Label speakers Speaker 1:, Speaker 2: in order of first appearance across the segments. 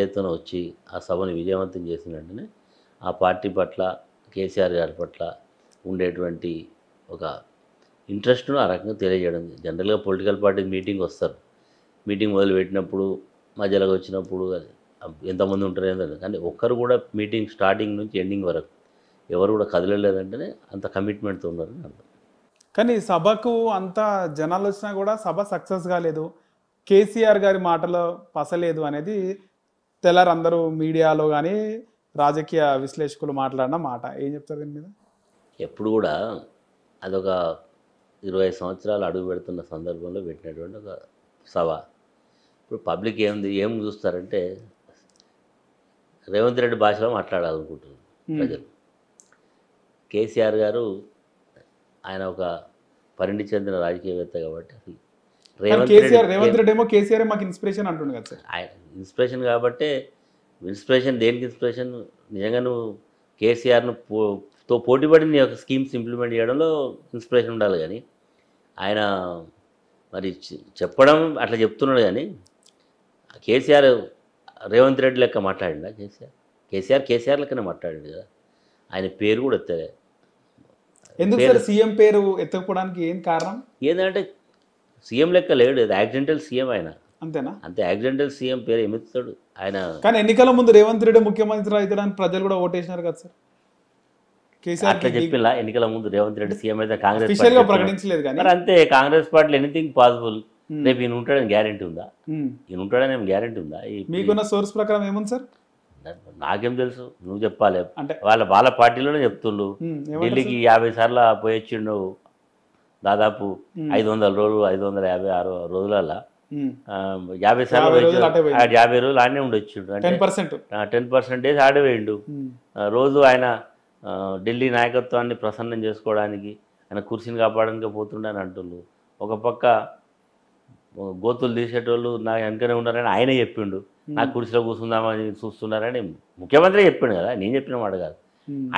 Speaker 1: ఎత్తున వచ్చి ఆ సభను విజయవంతం చేసిన వెంటనే ఆ పార్టీ పట్ల కేసీఆర్ గారి పట్ల ఉండేటువంటి ఒక ఇంట్రెస్ట్ను ఆ రకంగా తెలియజేయడం. జనరల్గా పొలిటికల్ పార్టీ మీటింగ్ వస్తారు, మీటింగ్ మొదలుపెట్టినప్పుడు మధ్యలోకి వచ్చినప్పుడు ఎంతమంది ఉంటారు ఏంటంటే, కానీ ఒక్కరు కూడా మీటింగ్ స్టార్టింగ్ నుంచి ఎండింగ్ వరకు ఎవరు కూడా కదలలేదంటేనే అంత కమిట్మెంట్తో ఉన్నారని అర్థం.
Speaker 2: కానీ సభకు అంత జనాలు వచ్చినా కూడా సభ సక్సెస్ కాలేదు, కేసీఆర్ గారి మాటలో పసలేదు అనేది తెల్లారు అందరూ మీడియాలో కానీ రాజకీయ విశ్లేషకులు మాట్లాడిన మాట. ఏం చెప్తారు దీని మీద?
Speaker 1: ఎప్పుడు కూడా అదొక 20 సంవత్సరాలు అడుగు పెడుతున్న సందర్భంలో పెట్టినటువంటి ఒక సభ. ఇప్పుడు పబ్లిక్ ఏం చూస్తారంటే రేవంత్ రెడ్డి భాషలో మాట్లాడాలనుకుంటున్నారు ప్రజలు. కేసీఆర్ గారు ఆయన ఒక పరిణితి చెందిన రాజకీయవేత్త కాబట్టి అసలు
Speaker 2: రేవంత్ రెడ్డి ఏమో కేసీఆర్ మాకు ఇన్స్పిరేషన్ అంటుండే కదా సార్.
Speaker 1: ఆయన ఇన్స్పిరేషన్ కాబట్టి ఇన్స్పిరేషన్ దేనికి ఇన్స్పిరేషన్? నిజంగా నువ్వు కేసీఆర్ను తో పోటీపడి నీ యొక్క స్కీమ్స్ ఇంప్లిమెంట్ చేయడంలో ఇన్స్పిరేషన్ ఉండాలి. కానీ ఆయన మరి చెప్పడం అట్లా చెప్తున్నాడు, కానీ కేసీఆర్ రేవంత్ రెడ్డి లెక్క మాట్లాడిండా? కేసీఆర్ లెక్కనే మాట్లాడిండు కదా. ఆయన పేరు కూడా ఎత్తలే.
Speaker 2: ఎందుకు సార్ సీఎం పేరు ఎత్తకపోవడానికి ఏం కారణం?
Speaker 1: ఏంటంటే సీఎం లెక్క లేడు, యాక్సిడెంటల్ సీఎం ఆయన.
Speaker 2: అంతేనా? అంతే,
Speaker 1: యాక్సిడెంటల్ సీఎం పేరు ఎమ్మెత్తాడు ఆయన.
Speaker 2: కానీ ఎన్నికల ముందు రేవంత్ రెడ్డి ముఖ్యమంత్రి అవుతాడని ప్రజలు కూడా ఓటేసినారు కదా సార్. కేసీఆర్
Speaker 1: అట్లా చెప్పిలా ఎన్నికల ముందు రేవంత్ రెడ్డి సీఎం అయితే కాంగ్రెస్
Speaker 2: ప్రకటించలేదు కానీ
Speaker 1: మరి అంతే. కాంగ్రెస్ పార్టీలో ఎనీథింగ్ పాసిబుల్. రేపు ఈయన ఉంటాడని గ్యారెంటీ ఉందా? ఈయన ఉంటాడని ఏం గ్యారెంటీ ఉందా?
Speaker 2: మీకున్న సోర్స్ ప్రకారం ఏముంది సార్?
Speaker 1: నాకేం తెలుసు, నువ్వు చెప్పాలి. అంటే వాళ్ళ పార్టీలోనే చెప్తుండు. ఢిల్లీకి 50 సార్లు పోయొచ్చిండు. దాదాపు 500 రోజులు 556 రోజులలో 50 సార్లు 50 రోజులు ఆడనే ఉండొచ్చిండు. అంటే 10% ఆడే వేయండు. రోజు ఆయన ఢిల్లీ నాయకత్వాన్ని ప్రసన్నం చేసుకోవడానికి, ఆయన కుర్చీని కాపాడడానికి పోతుండే అని అంటుండ్రు. ఒక పక్క గోతులు తీసేటోళ్ళు నా వెనకనే ఉన్నారని ఆయనే చెప్పిండు. నా కుర్చీలో కూర్చుందామని చూస్తున్నారని ముఖ్యమంత్రి చెప్పిండు కదా, నేను చెప్పిన మాట కాదు.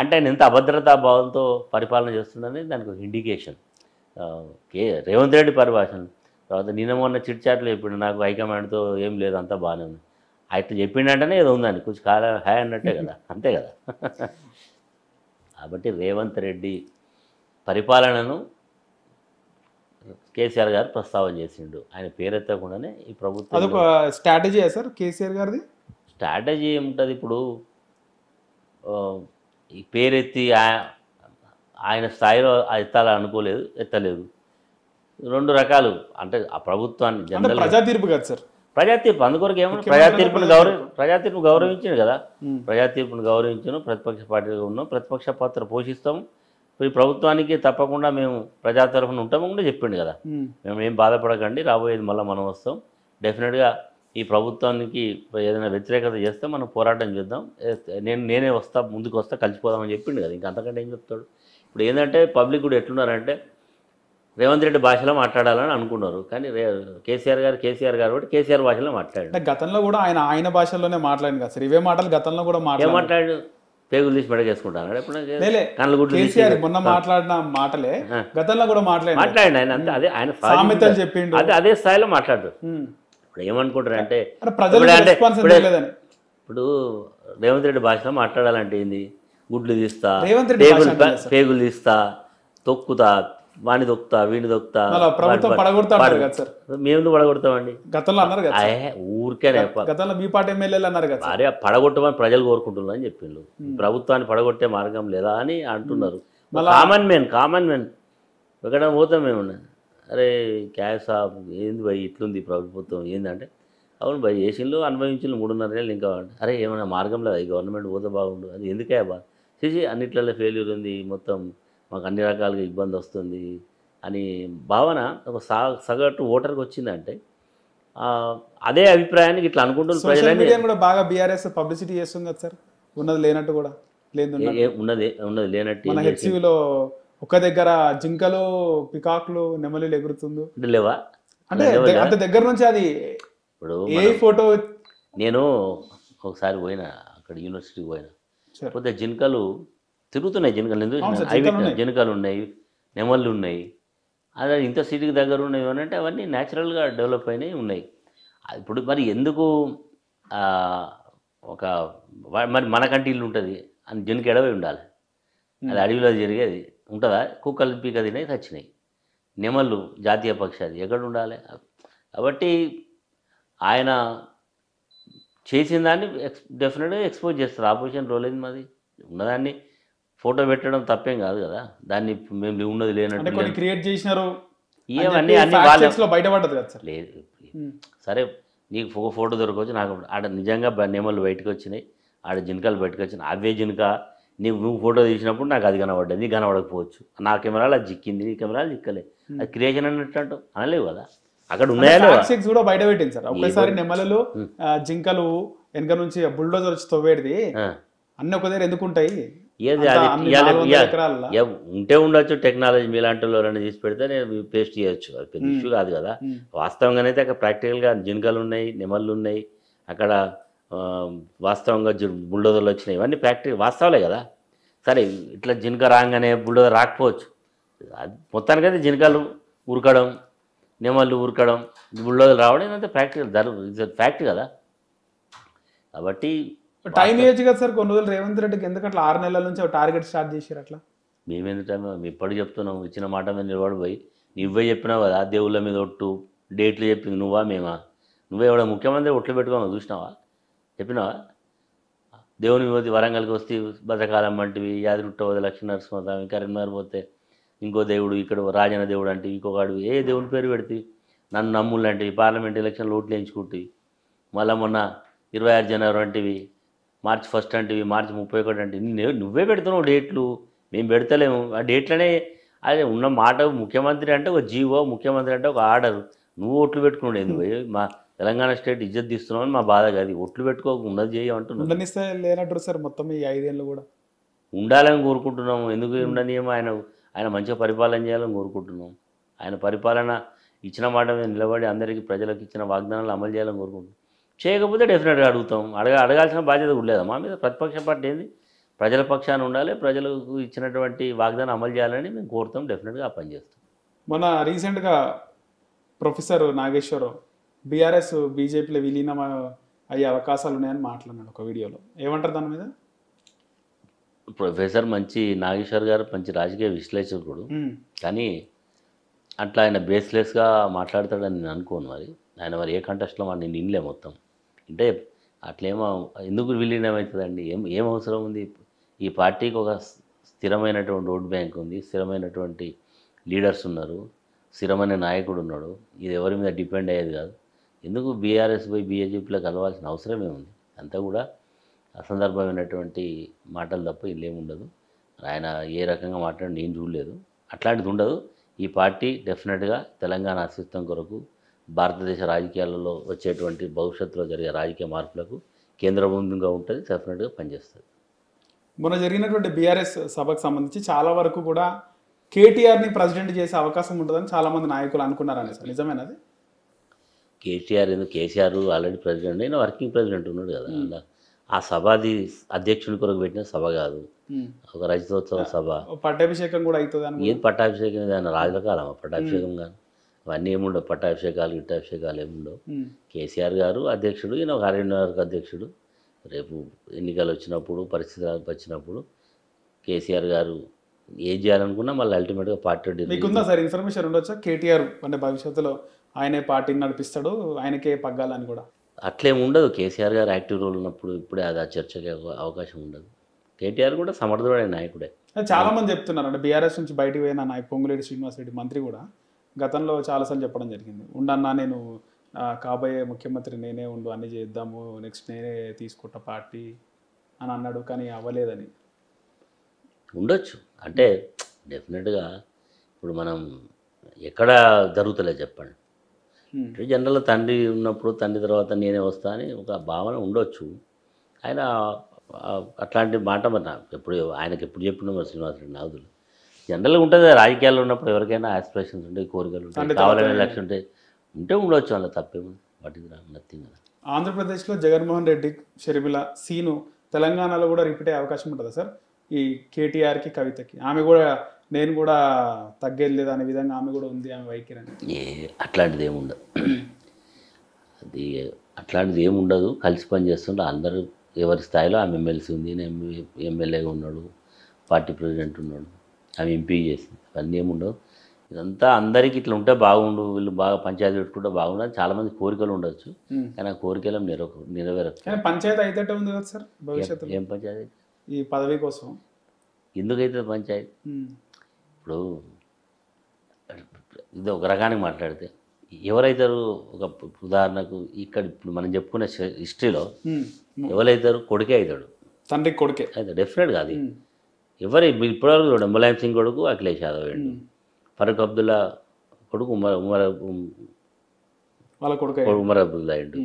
Speaker 1: అంటే ఆయన ఎంత అభద్రతా భావంతో పరిపాలన చేస్తుందని దానికి ఒక ఇండికేషన్. రేవంత్ రెడ్డి పరిభాషను తర్వాత నిన్న మొన్న చిట్చాట్లు చెప్పిండు, నాకు హైకమాండ్తో ఏం లేదు అంతా బాగానే ఉంది. అట్లా చెప్పిండంటేనే ఏదో ఉందండి, కొంచెం కాల హాయ్ అన్నట్టే కదా, అంతే కదా. కాబట్టి రేవంత్ రెడ్డి పరిపాలనను కేసీఆర్ గారు ప్రస్తావన చేసిండు. ఆయన పేరెత్తకుండానే ఈ ప్రభుత్వం
Speaker 2: అదొక స్ట్రాటజీ సార్ కేసీఆర్ గారిది.
Speaker 1: స్ట్రాటజీ ఏముంటుంది? ఇప్పుడు ఈ పేరెత్తి ఆయన స్థాయిలో ఎత్తలేదు. 2 రకాలు. అంటే ఆ ప్రభుత్వాన్ని జనరల్
Speaker 2: ప్రజా తీర్పు కదా సార్,
Speaker 1: ప్రజా తీర్పు. అందుకొరకు ఏమన్నా ప్రజా తీర్పు గౌరవించింది కదా. ప్రజా తీర్పును గౌరవించను, ప్రతిపక్ష పార్టీగా ఉన్నాం, ప్రతిపక్ష పాత్ర పోషిస్తాము, ఈ ప్రభుత్వానికి తప్పకుండా మేము ప్రజా తరఫున ఉంటాము కూడా చెప్పిండు కదా. మేము ఏం బాధపడకండి, రాబోయేది మళ్ళీ మనం వస్తాం, డెఫినెట్గా ఈ ప్రభుత్వానికి ఏదైనా వ్యతిరేకత చేస్తే మనం పోరాటం చేద్దాం, నేనే వస్తా, ముందుకు వస్తా, కలిసిపోదామని చెప్పిండు కదా. ఇంకా అంతకంటే ఏం చెప్తాడు? ఇప్పుడు ఏంటంటే పబ్లిక్ కూడా ఎట్లున్నారంటే రేవంత్ రెడ్డి భాషలో మాట్లాడాలని అనుకున్నారు, కానీ కేసీఆర్ గారు కాబట్టి కేసీఆర్ భాషలో మాట్లాడాడు.
Speaker 2: గతంలో కూడా ఆయన భాషలోనే మాట్లాడింది కదా సార్. ఇవే మాటలు గతంలో కూడా
Speaker 1: మాట్లాడు. పేగులు తీసి మెడ చేసుకుంటాను
Speaker 2: ఎప్పుడు మొన్న మాట్లాడిన మాటలే గతంలో కూడా మాట్లాడి
Speaker 1: ఆయన అంతే. అదే ఆయన
Speaker 2: సామెతలు చెప్పిండు,
Speaker 1: అదే స్థాయిలో మాట్లాడు. ఇప్పుడు ఏమనుకుంటారంటే ఇప్పుడు రేవంత్ రెడ్డి భాషలో మాట్లాడాలంటే ఏంది? గుడ్లు తీస్తా, పేగులు తీస్తా, తొక్కుతా, వాణి దొక్కుతా, వీణి దొక్కుతా, మేము పడగొడతామండి.
Speaker 2: గతంలో అన్నారు కదా
Speaker 1: ఊరికేనే
Speaker 2: గతంలో మీ పార్టీ ఎమ్మెల్యేలు అన్నారు కదా,
Speaker 1: అరే పడగొట్టమని ప్రజలు కోరుకుంటున్నారు అని చెప్పిండు. ప్రభుత్వాన్ని పడగొట్టే మార్గం లేదా అని అంటున్నారు. కామన్ మ్యాన్ ఎక్కడ పోతాం మేము, అరే క్యాష్ సాబ్ ఏంది భయ్ ఇట్లుంది ప్రభుత్వం ఏంటంటే, అవును భయ్ ఏసీలో అనుభవించిన 3.5 ఏళ్ళు ఇంకా అరే ఏమైనా మార్గం లేదా, ఈ గవర్నమెంట్ పోతే బాగుండు, అది ఎందుకే బాగా చేసి అన్నిట్లలో ఫెయిల్యూర్ ఉంది, మొత్తం మాకు అన్ని రకాలుగా ఇబ్బంది వస్తుంది అని భావన ఒక సగటు ఓటర్కి వచ్చిందంటే అదే అభిప్రాయానికి ఇట్లా అనుకుంటున్న ప్రజలని
Speaker 2: కూడా బాగా బీఆర్ఎస్ పబ్లిసిటీ చేస్తుంది కదా సార్. ఉన్నది లేనట్టు కూడా
Speaker 1: ఉన్నది లేనట్టు
Speaker 2: మన హెచ్సివిలో ఒక దగ్గర జింకలు, పికాక్లు, నెమలిలు ఎగురుతుందో
Speaker 1: లేవా
Speaker 2: అంటే అంత దగ్గర నుంచి అది ఇప్పుడు ఏ ఫోటో.
Speaker 1: నేను ఒకసారి పోయినా అక్కడ యూనివర్సిటీకి పోయినా, పోతే జింకలు తిరుగుతున్నాయి. జింకలు ఉన్నాయి, నెమళ్ళు ఉన్నాయి. అదే ఇంత సిటీకి దగ్గర ఉన్నాయి అంటే అవన్నీ న్యాచురల్గా డెవలప్ అయినవి ఉన్నాయి. ఇప్పుడు మరి ఎందుకు ఒక మరి మనకంటే ఇల్లు ఉంటుంది అని జనికి ఎడవై ఉండాలి. అది అడవిలో జరిగేది ఉంటుందా? కుక్కలు పీక తినాయి చచ్చినాయి. నెమళ్ళు జాతీయ పక్షాలు ఎక్కడ ఉండాలి? కాబట్టి ఆయన చేసిన దాన్ని డెఫినెట్గా ఎక్స్పోజ్ చేస్తారు. ఆపోజిషన్ రోల్ ఏంది మాది? ఉన్నదాన్ని ఫోటో పెట్టడం తప్పేం కాదు కదా. దాన్ని మేము ఉన్నది లేనట్టు
Speaker 2: క్రియేట్ చేసినారు
Speaker 1: ఇవన్నీ అన్ని వాళ్ళ
Speaker 2: బయటపడ్డది కదా సార్.
Speaker 1: లేదు సరే, నీకు ఫోటో దొరకవచ్చు. నాకు ఆడ నిజంగా నెమళ్ళు బయటకు వచ్చినాయి, ఆడ జింకలు బయటకు వచ్చినాయి. అవే జింక నువ్వు ఫోటో తీసినప్పుడు నాకు అది కనబడ్డది, నీకు కనబడకపోవచ్చు. నా కెమెరాలో అది జిక్కింది, నీ కెమెరాలు జిక్కలే. అది క్రియేషన్ అన్నట్టు అనలేవు కదా. అక్కడ ఉన్నాయా
Speaker 2: కూడా బయట పెట్టింది సార్. ఒకేసారి నెమలలు జింకలు వెనక నుంచి బుల్డోజర్ వచ్చి తవ్వేది అన్ని ఒక దగ్గర ఎందుకు ఉంటాయి?
Speaker 1: ఏది అది ఉంటే ఉండొచ్చు. టెక్నాలజీ మీలాంటి వాళ్ళని తీసి పెడితే నేను పేస్ట్ చేయొచ్చు, అది పెద్ద ఇష్యూ కాదు కదా. వాస్తవంగానైతే అక్కడ ప్రాక్టికల్గా జింకలు ఉన్నాయి, నెమళ్ళు ఉన్నాయి అక్కడ. వాస్తవంగా బుల్డోజర్లు వచ్చినాయి, ఇవన్నీ వాస్తవాలే కదా. సరే, ఇట్లా జింక రాగానే బుల్డోజర్ రాకపోవచ్చు. అది మొత్తానికైతే జింకలు ఉరకడం, నెమళ్ళు ఉరకడం, బుల్డోజర్ రావడం ఇదంతా ఫ్యాక్ట్ కదా. కాబట్టి
Speaker 2: టైం ఇవ్వచ్చు కదా సార్ కొన్ని రోజులు. రేవంత్ రెడ్డికి ఎందుకంటే 6 నెలల నుంచి టార్గెట్ స్టార్ట్ చేశారు. అట్లా
Speaker 1: మేమెందుకు మేము ఎప్పుడు చెప్తున్నాం, ఇచ్చిన మాట మీద నిలబడిపోయి నువ్వే చెప్పినావు కదా, దేవుళ్ళ మీద ఒట్టు డేట్లు చెప్పింది నువ్వా మేమా? నువ్వే ఎవడ ముఖ్యమంత్రి ఒట్లు పెట్టుకోమని చూసినావా? చెప్పినావా? దేవుని పోతే వరంగల్కి వస్తే భద్రకాలం వంటివి, యాదిరుట్టవది లక్ష్మీ నరసింహస్వామి, కరీంనగర్ పోతే ఇంకో దేవుడు, ఇక్కడ రాజన దేవుడు అంటే ఇంకొకడు, ఏ దేవుని పేరు పెడితే నన్ను నమ్ముళ్ళు అంటివి, పార్లమెంట్ ఎలక్షన్లు ఓట్లు వేయించుకుంటువి. మళ్ళీ మొన్న 26 జనవరి అంటివి, మార్చి 1 అంటివి, మార్చి 31 అంటే నువ్వే పెడుతున్నావు డేట్లు, మేము పెడతలేము. ఆ డేట్లనే అదే ఉన్న మాట. ముఖ్యమంత్రి అంటే ఒక జీవో, ముఖ్యమంత్రి అంటే ఒక ఆర్డర్. నువ్వు ఓట్లు పెట్టుకున్నాడు పోయి మా తెలంగాణ స్టేట్ ఇజ్జత్ తీస్తున్నావు అని మా బాధ కాదు. ఓట్లు పెట్టుకోక ఉన్నది చేయమంటున్నాను.
Speaker 2: లేనట్టు సార్ మొత్తం ఈ 5 ఏళ్ళు కూడా
Speaker 1: ఉండాలని కోరుకుంటున్నాము. ఎందుకు ఉండనియమో ఆయన మంచిగా పరిపాలన చేయాలని కోరుకుంటున్నాం. ఆయన పరిపాలన ఇచ్చిన మాట మీద నిలబడి అందరికీ ప్రజలకు ఇచ్చిన వాగ్దానాలు అమలు చేయాలని కోరుకుంటున్నాం. చేయకపోతే డెఫినెట్గా అడుగుతాం. అడగాల్సిన బాధ్యత కూడా లేదా మా మీద. ప్రతిపక్ష పార్టీ ఏంది? ప్రజల పక్షాన ఉండాలి, ప్రజలకు ఇచ్చినటువంటి వాగ్దానం అమలు చేయాలని మేము కోరుతాం. డెఫినెట్గా ఆ పని చేస్తాం.
Speaker 2: మొన్న రీసెంట్గా ప్రొఫెసర్ నాగేశ్వరరావు బీఆర్ఎస్ బీజేపీలో విలీనం అయ్యే అవకాశాలు ఉన్నాయని మాట్లాడినాడు ఒక వీడియోలో. ఏమంటారు దాని మీద?
Speaker 1: ప్రొఫెసర్ నాగేశ్వర్ గారు మంచి రాజకీయ విశ్లేషకుడు, కానీ అట్లా ఆయన బేస్లెస్గా మాట్లాడతాడని నేను అనుకోను. మరి ఏ కంటెస్ట్లో నేను వినలే మొత్తం. అంటే అట్లేమో ఎందుకు విలీనం అవుతుందండి? ఏం అవసరం ఉంది? ఈ పార్టీకి ఒక స్థిరమైనటువంటి ఓట్ బ్యాంక్ ఉంది, స్థిరమైనటువంటి లీడర్స్ ఉన్నారు, స్థిరమైన నాయకుడు ఉన్నాడు. ఇది ఎవరి మీద డిపెండ్ అయ్యేది కాదు. ఎందుకు బీఆర్ఎస్ పోయి బీజేపీలో కలవాల్సిన అవసరమే ఉంది? అంతా కూడా అసందర్భమైనటువంటి మాటలు తప్ప ఇల్లేముండదు. ఆయన ఏ రకంగా మాట్లాడి నేను చూడలేదు. అట్లాంటిది ఉండదు. ఈ పార్టీ డెఫినెట్గా తెలంగాణ అస్తిత్వం కొరకు, భారతదేశ రాజకీయాలలో వచ్చేటువంటి భవిష్యత్తులో జరిగే రాజకీయ మార్పులకు కేంద్రబిందుగా ఉంటుంది. డెఫినెట్గా పనిచేస్తుంది.
Speaker 2: మొన్న జరిగినటువంటి బీఆర్ఎస్ సభకు సంబంధించి చాలా వరకు కూడా కేటీఆర్ని ప్రెసిడెంట్ చేసే అవకాశం ఉంటుందని చాలామంది నాయకులు అనుకున్నారని సార్, నిజమేనది?
Speaker 1: కేసీఆర్ ఆల్రెడీ ప్రెసిడెంట్ అయినా, వర్కింగ్ ప్రెసిడెంట్ ఉన్నాడు కదా. ఆ సభది అధ్యక్షుని కొరకు పెట్టిన సభ కాదు, ఒక రజతోత్సవ సభ.
Speaker 2: పట్టాభిషేకం కూడా అవుతుంది.
Speaker 1: ఏది పట్టాభిషేకం? ఏదైనా రాజుల కాలమా పట్టాభిషేకం? కానీ అవన్నీ ఏముండవు. పట్టాభిషేకాలు గిట్టాభిషేకాలు ఏముండవు. కేసీఆర్ గారు అధ్యక్షుడు, ఈయన ఒక 6 అధ్యక్షుడు. రేపు ఎన్నికలు వచ్చినప్పుడు, పరిస్థితులు వచ్చినప్పుడు కేసీఆర్ గారు ఏం చేయాలనుకున్నా మళ్ళీ అల్టిమేట్గా పార్టీ.
Speaker 2: మీకుందా సార్ ఇన్ఫర్మేషన్ ఉండొచ్చా కేటీఆర్ అంటే భవిష్యత్తులో ఆయనే పార్టీని నడిపిస్తాడు, ఆయనకే పగ్గాలని కూడా?
Speaker 1: అట్లేమి ఉండదు. కేసీఆర్ గారు యాక్టివ్ రోల్ ఉన్నప్పుడు ఇప్పుడే అది ఆ చర్చకి అవకాశం ఉండదు. కేటీఆర్ కూడా సమర్థుడైన నాయకుడే.
Speaker 2: చాలా మంది చెప్తున్నారు అంటే బీఆర్ఎస్ నుంచి బయటికి పోయిన నాయకు పొంగులేటి శ్రీనివాసరెడ్డి మంత్రి కూడా గతంలో చాలాసార్లు చెప్పడం జరిగింది, ఉండన్నా నేను కాబోయే ముఖ్యమంత్రి నేనే ఉండు, అన్నీ చేద్దాము, నెక్స్ట్ నేనే తీసుకుంటా పార్టీ అని అన్నాడు, కానీ అవ్వలేదని.
Speaker 1: ఉండొచ్చు అంటే డెఫినెట్గా ఇప్పుడు మనం ఎక్కడ జరుగుతలే చెప్పండి. జనరల్గా తండ్రి ఉన్నప్పుడు తండ్రి తర్వాత నేనే వస్తా అని ఒక భావన ఉండొచ్చు. ఆయన అట్లాంటి మాట మరి ఎప్పుడు ఆయనకి ఎప్పుడు చెప్పినా మరి శ్రీనివాసరెడ్డి నాదులు జనరల్గా ఉంటుంది. రాజకీయాల్లో ఉన్నప్పుడు ఎవరికైనా ఆస్పిరేషన్స్ ఉంటాయి, కోరికలు ఉంటాయి, కావాలనే లక్ష్యం ఉంటే ఉండొచ్చు. అలా తప్పేమో వాటికి నథింగ్ కదా.
Speaker 2: ఆంధ్రప్రదేశ్లో జగన్మోహన్ రెడ్డి, షర్మిల సీను తెలంగాణలో కూడా రిపీట్ అయ్యే అవకాశం ఉంటుందా సార్? ఈ కేటీఆర్కి, కవితకి ఆమె కూడా నేను కూడా తగ్గేది లేదు అనే విధంగా ఆమె కూడా ఉంది, ఆమె వైఖరి
Speaker 1: అట్లాంటిది ఏముండదు. అట్లాంటిది ఏముండదు. కలిసి పని చేస్తుంటే అందరూ ఎవరి స్థాయిలో ఆమె ఎమ్మెల్సీ ఉంది, ఎమ్మెల్యేగా ఉన్నాడు, పార్టీ ప్రెసిడెంట్ ఉన్నాడు, ఆమె ఎంపీ చేసింది, అవన్నీ ఏముండవు. ఇదంతా అందరికీ ఇట్లా ఉంటే బాగుండు, వీళ్ళు బాగా పంచాయతీ పెట్టుకుంటే బాగుండు అని చాలామంది కోరికలు ఉండొచ్చు, కానీ ఆ కోరికలు నెరవేరచ్చు.
Speaker 2: పంచాయతీ అయితే ఉంది కదా సార్ భవిష్యత్తు.
Speaker 1: ఏం పంచాయతీ?
Speaker 2: ఈ పదవి కోసం
Speaker 1: ఎందుకైతే పంచాయతీ? ఇప్పుడు ఇది ఒక రకానికి మాట్లాడితే ఎవరైతారు, ఒక ఉదాహరణకు ఇక్కడ ఇప్పుడు మనం చెప్పుకునే హిస్టరీలో ఎవరైతారు, కొడుకే అవుతాడు,
Speaker 2: తండ్రి కొడుకే
Speaker 1: అయితే డెఫినెట్గా అది ఎవరు ఇప్పటివరకు చూడండి. ములాయం సింగ్ కొడుకు అఖిలేష్ యాదవ్ అయ్యిండు, ఫరూక్ అబ్దుల్లా కొడుకు ఉమర్ అబ్దుల్లా అయ్యిండు,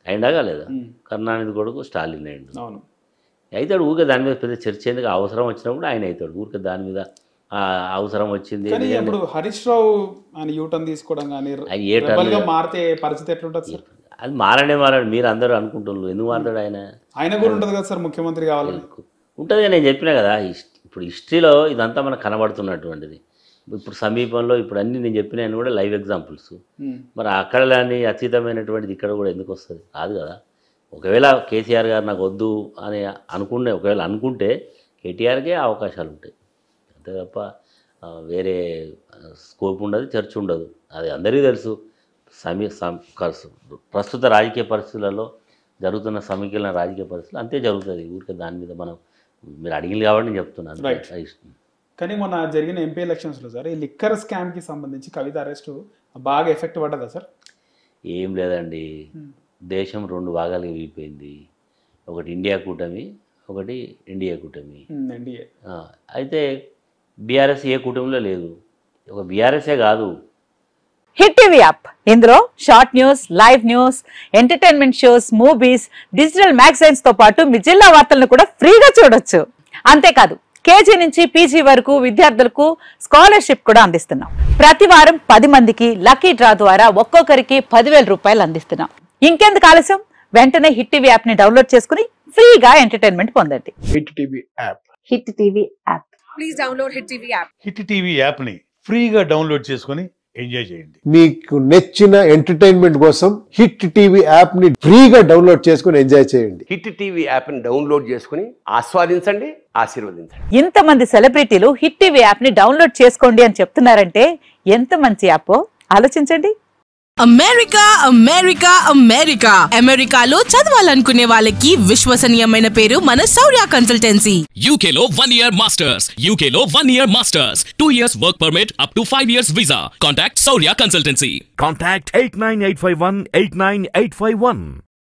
Speaker 1: అయిందాగా లేదా? కరుణానిధి కొడుకు స్టాలిన్ అయ్యిండు. అవుతాడు. ఊరికే దాని మీద పెద్ద చర్చ ఎందుకు, అవసరం వచ్చినప్పుడు ఆయన అవుతాడు. ఊరికే దాని మీద అవసరం వచ్చింది.
Speaker 2: ఇప్పుడు హరీష్ రావు అని యూటర్న్ తీసుకోవడం కానీ మారితే పరిస్థితి ఎట్లుంటుంది సార్?
Speaker 1: అది మారడే మీరు అందరూ అనుకుంటున్నారు. ఎందుకు మారతాడు ఆయన
Speaker 2: కూడా ఉంటుంది కదా సార్, ముఖ్యమంత్రి కావాలని
Speaker 1: ఉంటుంది. నేను చెప్పినా కదా, ఇప్పుడు హిస్టరీలో ఇదంతా మనకు కనబడుతున్నటువంటిది. ఇప్పుడు సమీపంలో ఇప్పుడు అన్ని నేను చెప్పిన కూడా లైవ్ ఎగ్జాంపుల్స్. మరి అక్కడ లేని అతీతమైనటువంటిది ఇక్కడ కూడా ఎందుకు వస్తుంది? కాదు కదా. ఒకవేళ కేసీఆర్ గారు నాకు వద్దు అని ఒకవేళ అనుకుంటే కేటీఆర్కే అవకాశాలు ఉంటాయి, అంతే తప్ప వేరే స్కోప్ ఉండదు, చర్చ ఉండదు. అది అందరికీ తెలుసు. ప్రస్తుత రాజకీయ పరిస్థితులలో జరుగుతున్న సమీకరణ రాజకీయ పరిస్థితులు అంతే జరుగుతుంది. ఊరికే దాని మీద మీరు అడిగింది కాబట్టి నేను చెప్తున్నాను.
Speaker 2: కానీ మొన్న జరిగిన ఎంపీ ఎలక్షన్స్లో సార్ ఈ లిక్కర్ స్కామ్కి సంబంధించి కవిత అరెస్టు బాగా ఎఫెక్ట్ పడ్డదా సార్?
Speaker 1: ఏం లేదండి, దేశం రెండు భాగాలుగా విడిపోయింది. ఒకటి ఇండియా కూటమి, ఒకటి ఎన్డీఏ కూటమి. అయితే బీఆర్ఎస్ ఏ కూటమిలో లేదు, ఒక బీఆర్ఎస్ఏ కాదు.
Speaker 3: హిట్ టీవీ యాప్, ఇందులో short news, live news, entertainment shows, movies, digital magazines తో పాటు మీ జిల్లా వార్తలను కూడా ఫ్రీగా చూడొచ్చు. అంతేకాదు కేజీ నుంచి పీజీ వరకు విద్యార్థులకు స్కాలర్షిప్ కూడా అందిస్తున్నాం. ప్రతి వారం 10 మందికి లక్కీ డ్రా ద్వారా ఒక్కొక్కరికి 10,000 రూపాయలు అందిస్తున్నాం. ఇంకెందుకు ఆలస్యం, వెంటనే హిట్ టీవీ యాప్ ని డౌన్లోడ్ చేసుకుని ఫ్రీగా ఎంటర్టైన్మెంట్ పొందండి.
Speaker 4: Hit TV app.
Speaker 3: Hit TV app.
Speaker 5: Please download hit TV app.
Speaker 4: Hit TV app ని ఫ్రీగా డౌన్లోడ్ చేసుకుని ఎంజాయ్ చేయండి.
Speaker 6: మీకు నచ్చిన ఎంటర్టైన్మెంట్ కోసం హిట్ టీవీ యాప్ ని ఫ్రీగా డౌన్లోడ్ చేసుకుని ఎంజాయ్ చేయండి.
Speaker 7: హిట్ టీవీ యాప్ ని డౌన్లోడ్ చేసుకుని ఆస్వాదించండి, ఆశీర్వదించండి.
Speaker 3: ఇంతమంది సెలబ్రిటీలు హిట్ టీవీ యాప్ ని డౌన్లోడ్ చేసుకోండి అని చెప్తున్నారంటే ఎంత మంచి యాప్ ఆలోచించండి.
Speaker 5: అమెరికా అమెరికా అమెరికా అమెరికాలో చదవాలనుకునే వాళ్ళకి విశ్వసనీయమైన పేరు మన శౌర్య కన్సల్టెన్సీ.
Speaker 8: UK లో 1 year masters, UK లో 1 year masters, 2 years work permit up to 5 years visa. Contact Shaurya Consultancy.
Speaker 9: Contact 89851 89851.